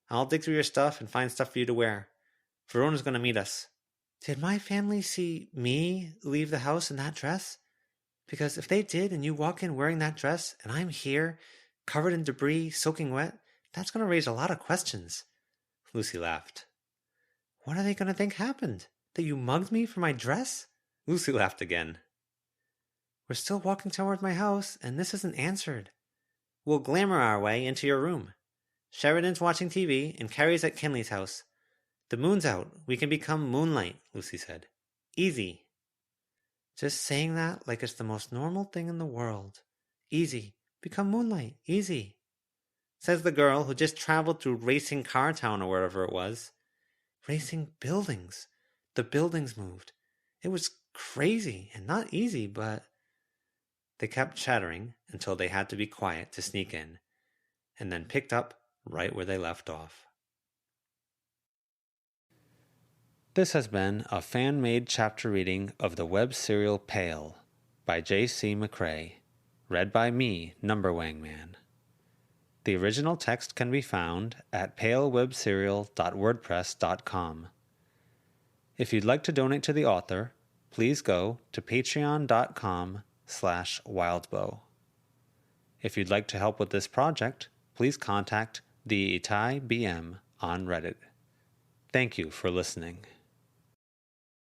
I'll dig through your stuff and find stuff for you to wear. Verona's going to meet us. Did my family see me leave the house in that dress? Because if they did and you walk in wearing that dress and I'm here, covered in debris, soaking wet, that's going to raise a lot of questions. Lucy laughed. What are they going to think happened? That you mugged me for my dress? Lucy laughed again. We're still walking toward my house, and this isn't answered. We'll glamour our way into your room. Sheridan's watching TV, and Carrie's at Kinley's house. The moon's out. We can become moonlight, Lucy said. Easy. Just saying that like it's the most normal thing in the world. Easy. Become moonlight. Easy. Says the girl who just traveled through Racing Car Town or wherever it was. Racing buildings. The buildings moved. It was crazy and not easy, but... They kept chattering until they had to be quiet to sneak in, and then picked up right where they left off. This has been a fan-made chapter reading of the web serial Pale by J.C. McCrae, read by me, NumberWangMan. The original text can be found at palewebserial.wordpress.com. If you'd like to donate to the author, please go to patreon.com/wildbow. If you'd like to help with this project, please contact the Itai BM on Reddit. Thank you for listening.